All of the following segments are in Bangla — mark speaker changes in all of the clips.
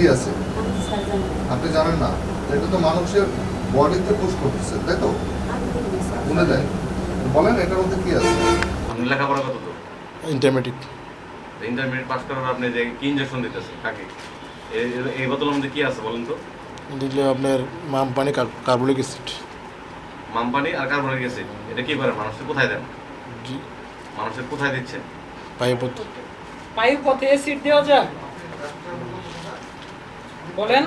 Speaker 1: কি আছে? আপনি জানেন না? এটা তো মানুষের বডিতে পুশ করতেছে, তাই তো? শুনে দেন, বলেন এটার মধ্যে কি আছে?
Speaker 2: আপনি লেখাপড়া কত তো?
Speaker 3: ইন্টারমিডিয়েট।
Speaker 2: ইন্টারমিডিয়েট পাস করার আপনি যে কি ইনজেকশন দিতেছেন কাকে? এই বোতলের মধ্যে কি আছে বলেন তো?
Speaker 3: দিলে আপনার মাম পানি কার্বলিক অ্যাসিড।
Speaker 2: মামপানি আর কার্বনিক অ্যাসিড। এটা কি করে মানুষকে কোথায় দেন?
Speaker 3: জি।
Speaker 2: মানুষের কোথায় দিচ্ছেন?
Speaker 3: পাইপত।
Speaker 4: পাইপ পথে অ্যাসিড দেওয়া যায়? বলেন,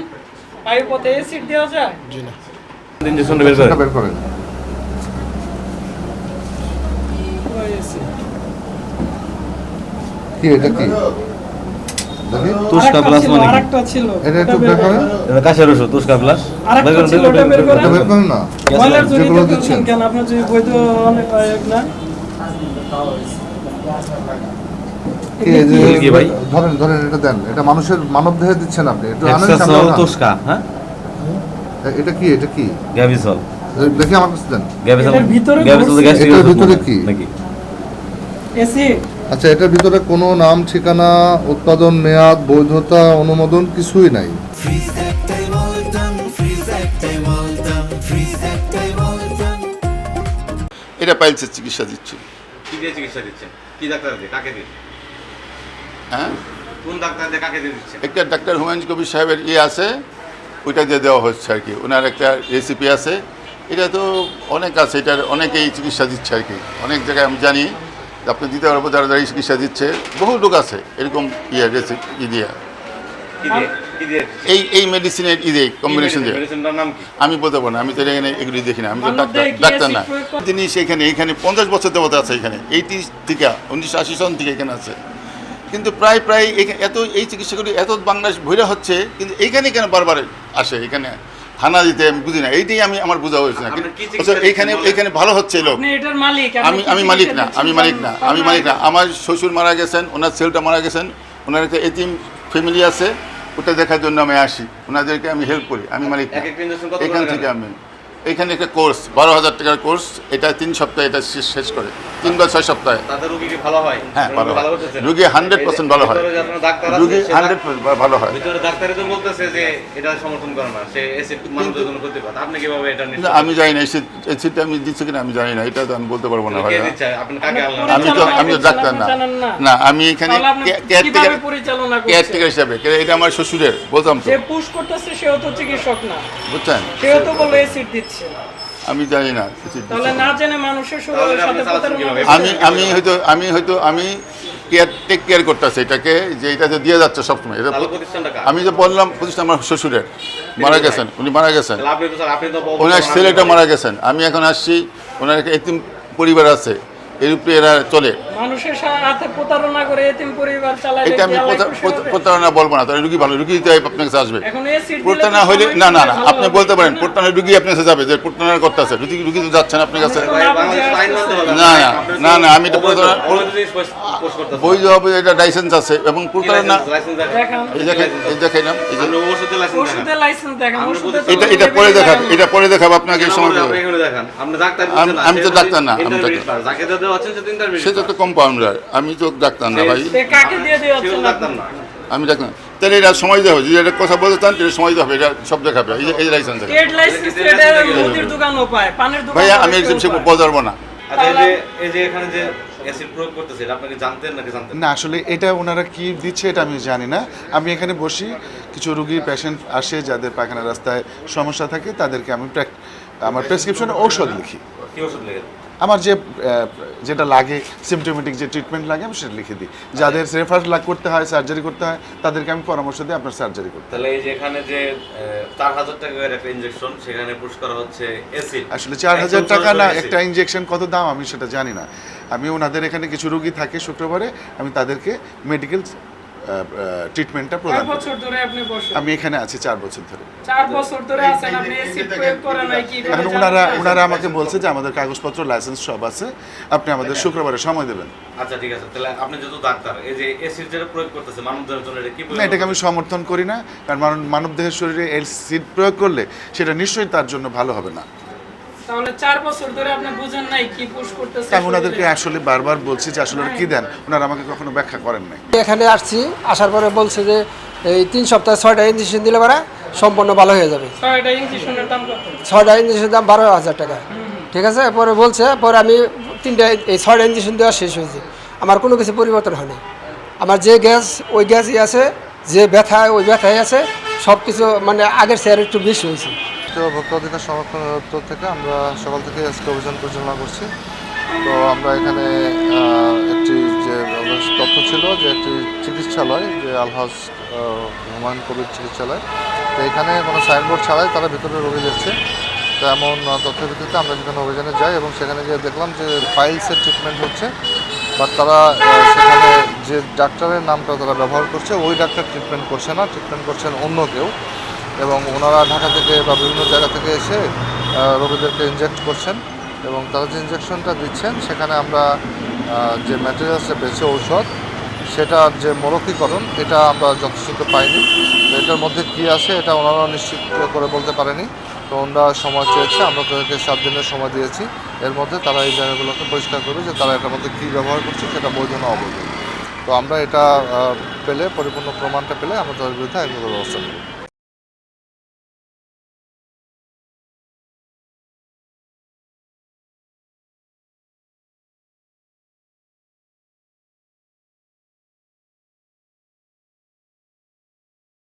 Speaker 4: পাইপ পথে অ্যাসিড দেওয়া যায়?
Speaker 3: জি না।
Speaker 2: ইনজেকশনটা বের করেন।
Speaker 1: বের করেন।
Speaker 4: ওই acid।
Speaker 1: কি এটা কি? দেখি
Speaker 2: তুষ্কা প্লাস মানে কি?
Speaker 4: আরেকটা ছিল।
Speaker 1: এটা একটু বের করেন।
Speaker 2: এটা কাশের ওষুধ তুষ্কা প্লাস।
Speaker 4: আরেকটা ছিল, ওটা বের করেন।
Speaker 1: এটা বের করেন না।
Speaker 4: ময়লার জন্য
Speaker 1: যেগুলো
Speaker 4: দিচ্ছেন
Speaker 1: দিচ্ছেন।
Speaker 4: কেন? আপনার যে বৈধ অনেক আয়োগ না?
Speaker 1: কি এই যে
Speaker 2: কি ভাই?
Speaker 1: ধরেন ধরেন এটা দেন। এটা মানুষের মানবদেহে দিচ্ছেন আপনি। একটু আনেন সামনে আনেন।
Speaker 2: তুষ্কা, হ্যাঁ?
Speaker 1: এটা কি? এটা কি?
Speaker 2: গ্যাভিসল।
Speaker 1: দেখি আমার কাছে দেন।
Speaker 2: গ্যাভিসল।
Speaker 4: এটার ভিতরে
Speaker 2: গ্যাভিসল গ্যাস্ট্রিক
Speaker 1: এটার
Speaker 2: ওষুধ
Speaker 1: ভিতরে
Speaker 2: মনে হয়,
Speaker 1: কি?
Speaker 2: নাকি?
Speaker 4: অ্যাসিড।
Speaker 1: আচ্ছা, এটার ভিতরে কোনো নাম, ঠিকানা, উৎপাদন, মেয়াদ, বৈধতা, অনুমোদন কিছুই নাই।
Speaker 5: এটা পাইলসের চিকিৎসা দিচ্ছি।
Speaker 2: কি দিয়ে চিকিৎসা দিচ্ছেন? কি ডাক্তার দিয়ে কাকে দিয়ে?
Speaker 5: হ্যাঁ,
Speaker 2: কোন ডাক্তার দিয়ে কাকে দিয়ে দিচ্ছেন?
Speaker 5: একটা ডাক্তার হুমায়ুন কবির সাহেবের আছে, ওইটা দিয়ে দেওয়া হচ্ছে আর কি। ওনার একটা রেসিপি আছে, এটা তো অনেক আছে, এটার অনেকেই চিকিৎসা দিচ্ছে আর কি। অনেক জায়গায় আমি জানি, আপনি দিতে পারবো যারা যারা এই চিকিৎসা দিচ্ছে, বহু লোক আছে এরকম রেসিপি দিয়ে
Speaker 2: কি দিয়ে? কি দিয়ে?
Speaker 5: এই মেডিসিনের কম্বিনেশন দিয়ে।
Speaker 2: মেডিসিনটার নাম কি?
Speaker 5: আমি বলতে পারবো না, আমি তো এখানে এগুলি দেখি না, আমি তো
Speaker 4: মানবদেহে কি
Speaker 5: ডাক্তার না।
Speaker 4: acid প্রয়োগ করে?
Speaker 5: জিনিস এখানে 50 বছর দেবতা আছে এখানে, 80 থেকে 1980 সন থেকে এখানে আছে। কিন্তু প্রায় এত এই চিকিৎসাগুলি এত বাংলাদেশ ভৈরা হচ্ছে, কিন্তু এইখানে কেন বারবার আসে? এখানে থানা দিতে আমি বুঝি না, এইটাই আমি বোঝা হয়েছে না।
Speaker 2: আপনার কি চিকিৎসা
Speaker 5: এইখানে ভালো হচ্ছে লোক।
Speaker 4: আপনি এটার মালিক।
Speaker 5: আমি মালিক না, আমি মালিক না। আমার শ্বশুর মারা গেছেন, ওনার ছেলেটা মারা গেছেন, ওনার একটা এতিম ফ্যামিলি আছে, ওটা দেখার জন্য আমি আসি, ওনাদেরকে আমি হেল্প করি, আমি মালিক না।
Speaker 2: এক একটা ইনজেকশন কত
Speaker 5: এখান
Speaker 2: করে
Speaker 5: থেকে
Speaker 2: নেন?
Speaker 5: আমি এখানে একটা কোর্স 12,000 টাকার কোর্স, এটা 3 সপ্তাহে এটা শেষ করে, 3 বা 6 সপ্তাহে।
Speaker 2: তাদের রোগী কি ভালো হয়?
Speaker 5: হ্যাঁ, ভালো হয়।
Speaker 2: হতেছে না?
Speaker 5: রোগী 100% ভালো হয়।
Speaker 2: ভিতরে যে আপনার ডাক্তার আছে,
Speaker 5: রোগী
Speaker 2: সে
Speaker 5: 100% ভালো হয়।
Speaker 2: ভিতরে ডাক্তারই তো বলতেছে যে এটা সমর্থন করে না, সে অ্যাসিড মানুষের জন্য ক্ষতিকর। আপনি কিভাবে এটা
Speaker 5: কিন্তু আমি জানি না এই সিটটা আমি দিচ্ছি কিনা আমি জানি না, এটা তো আমি বলতে পারবো না ভাই।
Speaker 2: কে দিচ্ছে? আপনি কাকে আনলেন?
Speaker 5: আমি তো ডাক্তার না। না, আমি এখানে
Speaker 4: কিভাবে পরিচালনা করছেন?
Speaker 5: কেয়ারটেকার হিসাবে, এটা আমার শ্বশুরের, বলতাম তো,
Speaker 4: যে পুশ করতেছে সেও তো চিকিৎসক না,
Speaker 5: বুঝছেন?
Speaker 4: সেও তো বলে অ্যাসিড দিচ্ছে।
Speaker 5: আমি জানি না।
Speaker 4: তাহলে না জেনে মানুষের
Speaker 2: তাহলে আপনি
Speaker 4: সাথে
Speaker 2: চালাচ্ছেন
Speaker 4: প্রতারণা
Speaker 2: কিভাবে?
Speaker 4: করছেন।
Speaker 5: আমি টেক কেয়ার করতেছি এটাকে, যে এটা যে দিয়ে যাচ্ছে সবসময়। এটা
Speaker 2: তাহলে প্রতিষ্ঠানটা কার?
Speaker 5: আমি যে বললাম প্রতিষ্ঠান আমার শ্বশুরের, মারা গেছেন, উনি মারা গেছেন,
Speaker 2: তাহলে আপনি তো
Speaker 5: ওনার ছেলেটা মারা গেছেন। আমি এখন আসছি, ওনার একটা এতিম পরিবার আছে, এর উপরে এরা চলে।
Speaker 4: মানুষের সাথে প্রতারণা করে এতিম পরিবার চালাইলে
Speaker 5: এটা আমি
Speaker 4: কি আল্লাহ খুশি হবে?
Speaker 5: প্রতারণা বলবো না, তাহলে রুগী ভালো, রুগী তো আপনার কাছে আসবে।
Speaker 4: এখন অ্যাসিড দিলে
Speaker 5: প্রতারণা
Speaker 4: তো
Speaker 5: হইলে
Speaker 4: সবাই
Speaker 5: না,
Speaker 4: ভালো
Speaker 5: আপনি
Speaker 4: হবে,
Speaker 5: বলতে পারেন
Speaker 4: তাই না?
Speaker 5: প্রতারণা রুগী আপনার কাছে যাবে, যে প্রতারণা করতেছে, রুগী তো যাচ্ছেন আপনার কাছে। না, আমি এটা প্রতারণা বৈধ হবে, এটা লাইসেন্স আছে এবং প্রতারণা
Speaker 4: দেখান।
Speaker 5: এই দেখাইলাম, এই যে
Speaker 4: ওষুধের লাইসেন্স দেখান। ওষুধের তো
Speaker 5: এটা পরে দেখাবো, এটা পরে দেখাবো আপনাকে এই সময় দেবো। আমি তো ডাক্তার না, আমি সে তো একটা কম্পাউন্ডার, আমি তো ডাক্তার না ভাই,
Speaker 4: তে কাকে দিয়ে দেওয়া হচ্ছে না?
Speaker 5: আমি ডাক্তার। তাহলে এটা সময় দেবো, যদি এটা কথা বলতে চান তাহলে সময় দেবে, এটা সব দেখাবে, এই লাইসেন্স দেখাবে।
Speaker 4: ট্রেড লাইসেন্স এটা মুদির দোকানও পায়, পানের দোকান
Speaker 5: ভাইয়া আমি একদম সে বলতে পারবো না।
Speaker 2: আচ্ছা, এই যে এখানে যে অ্যাসিড প্রয়োগ করতেছে, এটা আপনাকে জানতেন নাকি জানতেন না?
Speaker 6: না, আসলে এটা ওনারা কি দিচ্ছে এটা আমি জানি না। আমি এখানে বসি, কিছু রুগী পেশেন্ট আসে যাদের পায়খানা রাস্তায় সমস্যা থাকে, তাদেরকে আমি আমার প্রেসক্রিপশনে ঔষধ লিখি।
Speaker 2: কি ওষুধ লেগে?
Speaker 6: আমার যেটা লাগে, সিমটোমেটিক যে ট্রিটমেন্ট লাগে আমি সেটা লিখে দিই। যাদের রেফার করতে হয়, সার্জারি করতে হয়, তাদেরকে আমি পরামর্শ দিই আপনার সার্জারি করতে।
Speaker 2: তাহলে এই যে এখানে যে 4,000 টাকার একটা ইনজেকশন, সেখানে পুশ করা হচ্ছে অ্যাসিড।
Speaker 6: আসলে 4,000 টাকা না, একটা ইনজেকশন কত দাম আমি সেটা জানি না। আমি ওনাদের এখানে কিছু রুগী থাকে শুক্রবারে, আমি তাদেরকে মেডিকেল ট্রিটমেন্টটা প্রদান
Speaker 4: কয়
Speaker 6: করি।
Speaker 4: বছর ধরে আপনি বসেন?
Speaker 6: আমি এখানে আছি 4 বছর ধরে।
Speaker 4: 4 বছর ধরে আছেন আপনি, অ্যাসিড প্রয়োগ করেন নাই কি করে?
Speaker 6: এখন
Speaker 4: জানেন?
Speaker 6: ওনারা আমাকে বলছে যে আমাদের কাগজপত্র লাইসেন্স সব আছে, আপনি আমাদের শুক্রবারে সময় দেবেন।
Speaker 2: আচ্ছা, ঠিক আছে। তাহলে আপনি যেহেতু ডাক্তার, এই যে অ্যাসিড যেটা প্রয়োগ করতেছে মানবদের জন্য, এটা কি
Speaker 6: না, এটাকে আমি সমর্থন করি না, কারণ মানবদেহের শরীরে অ্যাসিড প্রয়োগ করলে সেটা নিশ্চয়ই তার জন্য ভালো হবে না।
Speaker 4: তাহলে 4 বছর ধরে আপনি বুঝেন নাই কি পুশ করতেছে?
Speaker 6: আমি ওনাদেরকে আসলে বারবার বলছি যে আসলে ওরা কি দেন, ওনারা আমাকে কখনো ব্যাখ্যা করেন নাই।
Speaker 7: এখানে আসছি, আসার পরে বলছে যে এই 3 সপ্তাহে 6টা ইঞ্জেকশন দিলে পরে সম্পূর্ণ ভালো হয়ে যাবে।
Speaker 4: 6টা ইঞ্জেকশনের দাম কত?
Speaker 7: 6টা ইঞ্জেকশনের দাম 12,000 টাকা। ঠিক আছে, পরে বলছে, পরে আমি 6টা ইঞ্জেকশন দেওয়া শেষ হয়েছে, আমার কোনো কিছু পরিবর্তন হয়নি। আমার যে গ্যাস ওই গ্যাসই আছে, যে ব্যথা ওই ব্যথাই আছে, সব কিছু মানে আগের চেয়ে একটু বেশি হয়েছে।
Speaker 1: তো ভোক্তা অধিকার সংরক্ষণ দপ্তর থেকে আমরা সকাল থেকে আজকে অভিযান পরিচালনা করছি। তো আমরা এখানে একটি যে তথ্য ছিল যে একটি চিকিৎসালয়, যে আলহাজ হুমায়ুন কবির চিকিৎসালয়, তো এখানে কোনো সাইনবোর্ড ছাড়াই তারা ভিতরে রোগী দেখছে। তো এমন তথ্যের ভিত্তিতে আমরা সেখানে অভিযানে যাই এবং সেখানে গিয়ে দেখলাম যে ফাইলসের ট্রিটমেন্ট হচ্ছে, বাট তারা সেখানে যে ডাক্তারের নামটা তারা ব্যবহার করছে ওই ডাক্তার ট্রিটমেন্ট করছে না, ট্রিটমেন্ট করছেন অন্য কেউ। এবং ওনারা ঢাকা থেকে বা বিভিন্ন জায়গা থেকে এসে রোগীদেরকে ইনজেক্ট করছেন এবং তারা যে ইনজেকশনটা দিচ্ছেন সেখানে আমরা যে ম্যাটেরিয়ালসটা পেয়েছি ঔষধ, সেটার যে মোড়কীকরণ এটা আমরা যথেষ্ট পাইনি। তো এটার মধ্যে কী আছে এটা ওনারা নিশ্চিত করে বলতে পারেনি। তো ওনারা সময় চেয়েছে, আমরা তাদেরকে 7 দিনের সময় দিয়েছি, এর মধ্যে তারা এই জায়গাগুলোকে পরিষ্কার করবে যে তারা এটার মধ্যে কী ব্যবহার করছে সেটা বৈধ না অবৈধ। তো আমরা এটা পেলে, পরিপূর্ণ প্রমাণটা পেলে আমরা তাদের বিরুদ্ধে আইনগত ব্যবস্থা নেব।